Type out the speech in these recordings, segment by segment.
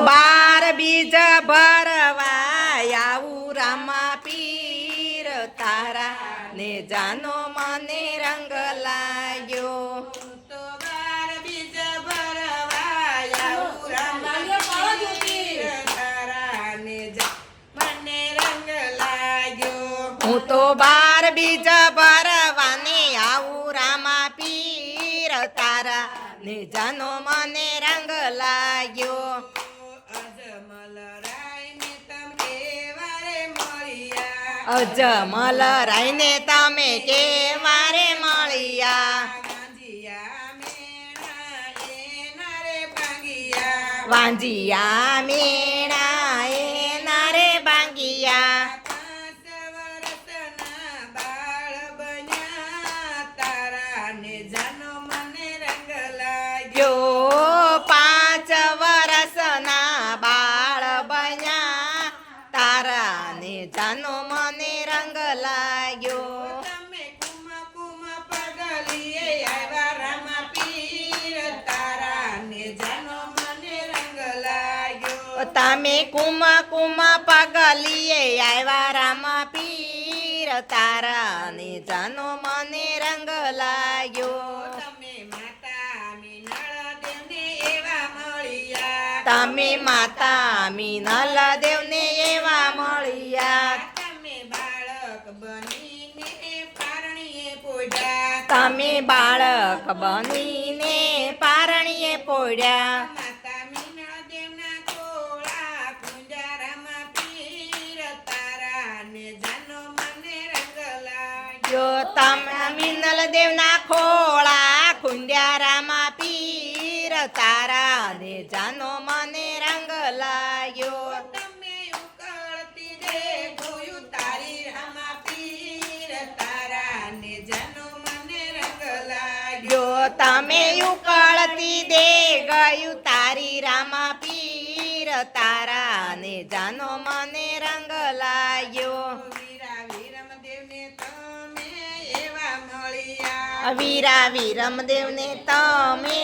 બાર બીજ ભરવા આવું રામા પીર તારા ને જાનો મને રંગ લાગ્યો. તો બાર બીજ ભરવા આવું રામા પીર તારા ને મને રંગ લાગ્યો. હું તો બાર બીજ ભરવાને આવું રામા પીર તારા ને જાનો મને રંગ લાગ્યો. અજમલ રાયને તમે કેવારે મળ્યા. વાંજિયા મેણા એના રે બાંગિયા. 5 વર્ષના બાળ બન્યા તારા ને જાનો મને રંગ લાગ્યો. તમે કુમ પગલીએ આવ્યા રામા પીર તારા ને જાનો મને રંગ લાગ્યો. તમે કુમ પગલીએ આવ્યા રામા પીર તારા ને જાનો મને રંગ લાગ્યો. તમે માતા મીનલ દેવને એવા મળ્યા. તમે બાળક બનીને પારણીએ પોડ્યા. તમે બાળક બનીને પારણીએ પોડ્યા. માતા મીનળ દેવના ખોળા કુંજા રામા પીર તારા ને જાનો મને રંગ લાગ્યો. તમે મીનલ દેવના ખોળા ખુંડ્યા રામા પીર તારા ને જાનો મને રંગ લાગ્યો. તમે ઉકળતી દે ગોયું તારી રામા પીર તારા ને જાનો મને રંગ લાગ્યો. તમે ઉકળતી દે ગયું તારી રામા પીર તારા ને જાનો મને રંગ લાગ્યો. વીરા વિરમદેવને તમે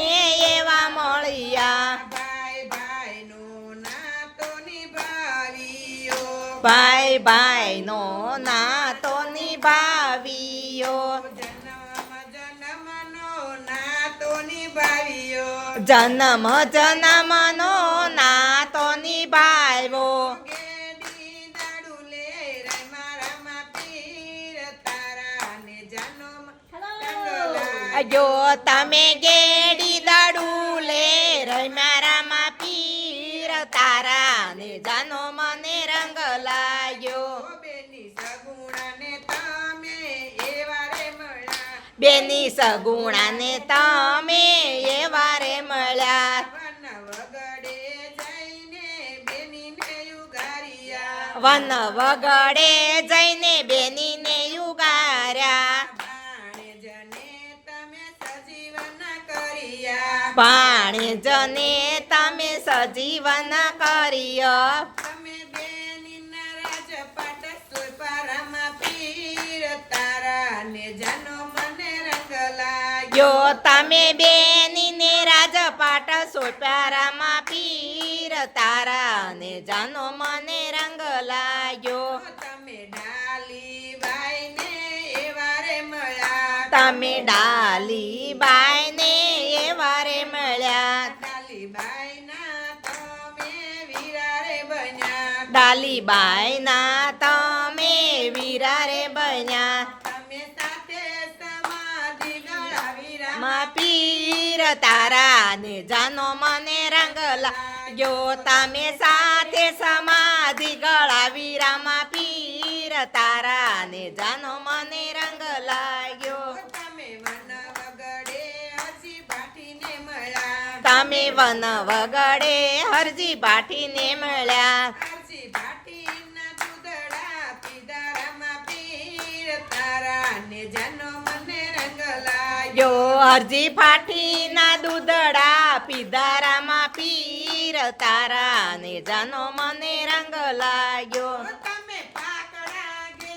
એવા મળ્યા. ભાઈ ભાઈનો નાતો નિભાવ્યો. ભાઈ ભાઈનો નાતો નિભાવ્યો. જન્મનો નાતો નિભાવ્યો. જન્મ જન્મનો નાતો નિભાવ્યો. ગેડી દાડુલે રામા રામા પીર તારા ને જાનો જો તમે ગેડી દાડું લે રમ્યા રામા પીર તારા ને જાનો મને રંગ લાગ્યો. બેની સગુણાને તમે એવા રે બેની સગુણાને તમે એવા રે મળ્યા. મળ્યા. વન વગડે વન વગડે જઈને બેનીને યુગાર્યા. જઈને બેનીને યુગાર્યા. ભાણેજને તમે સજીવન કર્યા. ભાણેજને તમે સજીવન કર્યો. તમે બેનીના રાજપાટ સોયપા રામા પીર તારા ને જાનો મને રંગ લાગ્યો. જો તમે બેનીને રાજપાટ સોંપ્યા રામા પીર તારા ને જાનો મને રંગ લાગ્યો. તમે ડાલી બાઈને એવા રે મળ્યા. તમે ડાલી બાઈને એવા રે મળ્યા. ડાલી બાઈના તમે વીરા રે બન્યા. ડાલી બાઈના તમે વીરા રે બન્યા. તમે સાથે સમાધિ ગળાવી મા પીર તારા ને જાનો મને રંગ લાગ્યો. તમે સાથે સમાધિ ગળાવી રામા પીર તારા ને જાનો મને રંગ લાગ્યો. તમે વન વગડે તમે વન વગડે હરજી હરજી ભાટીને મળ્યા. ભાટીને મળ્યા. હરજી ભાટીના દૂધડા પીધા રામા પીર તારા ને જાનો મને રંગ લાગ્યો. જો હરજી ફાટીના દૂધડા પીધા રામા પીર તારા ને જાનો મને રંગ લાગ્યો. તમે પાકડા ગે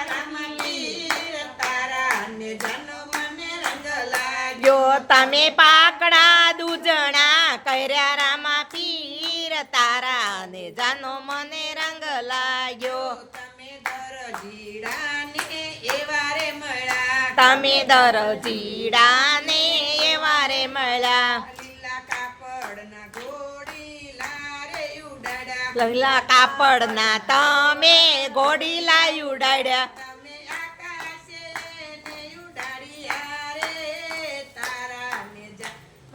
રામા પીર તારા ને જાનો મને રંગ લાગ્યો. જો તમે પાકડા દૂધણા કર્યા રામા પીર તારા ને જાનો મને રંગ લાગ્યો તમે દરજીડાને એવા રે મળ્યા તમે દરજીડાને એવા રે મળ્યા લીલા કાપડના ઘોડીલા રે ઉડાડ્યા લીલા કાપડના તમે ઘોડીલા ઉડાડ્યા તમે આકાશે ને ઉડાડ્યા રે તારા ને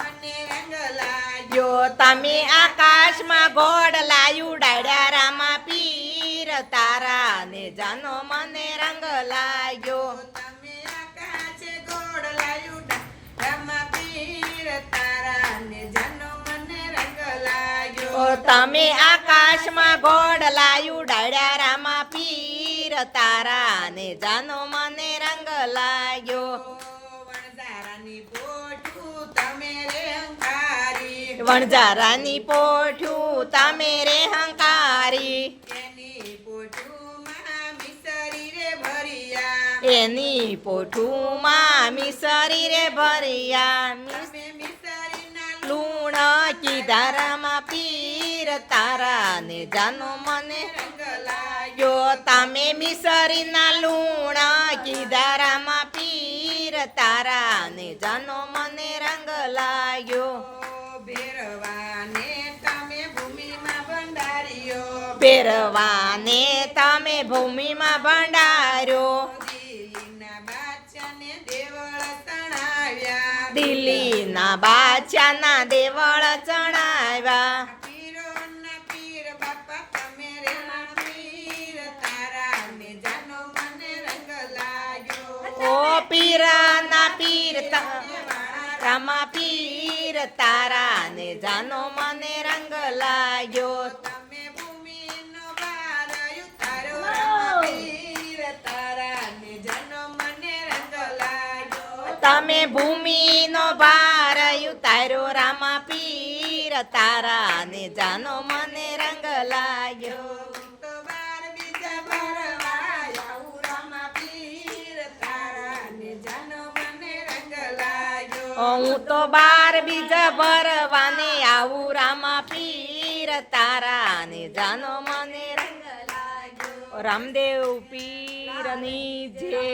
મને રંગ લાગ્યો જો તમે આકાશમાં ઘોડલા ઉડાડ્યા રામા પીર તારા ને જાનો મને રંગ લાગ્યો તમે આકાશે ઘોડલા ઉડાડ્યા પીર તારા ને જાનો મને રંગ લાગ્યો ઓ તમે આકાશમાં ઘોડલા ઉડાડ્યા રામા પીર તારા ને જાનો મને રંગ લાગ્યો વણઝારાની પોઠું તમે રે હંકારી વણઝારાની પોઠું તમે રે હંકારી એની પોઠુંમાં મિસરી રે ભરિયા એની પોઠુંમાં મિસરી રે ભરિયા તમે મિસરીના લૂણ કીધા રામા પીર તારા ને જાનો મને રંગ લાગ્યો જો તમે મિસરીના લૂણ કીધા રામા પીર તારા ને જાનો મને રંગ લાગ્યો ભેરવાને તમે ભૂમિમાં ભંડાર્યો પહેરવાને તમે ભૂમિમાં ભંડાર્યો દિલ્હીના બાદશાહને દેવળ તણાવ્યા દિલ્હીના બાદશાહના દેવળ ચણાવ્યા પીરોના પીર બાપા તમે રે પીર તારા ને જાનો મને રંગ લાગ્યો ઓ પીરાના પીર રામા પીર તારા ને જાનો મને રંગ લાગ્યો તમે ભૂમિનો ભાર ઉતાર્યો રામા પીર તારા ને જાનો મને રંગ લાગ્યો તમે ભૂમિનો ભાર ઉતાર્યો રામા પીર તારા ને જાનો મને રંગ લાગ્યો તો બાર બીજા ભરવા આવું રામા પીર તારા ને જાનો મને રંગ લાગ્યો હું તો બાર બીજા ભરવાને આવું રામા પીર તારા ને જાનો મને રંગ લાગ્યો રામદેવ પીરની જય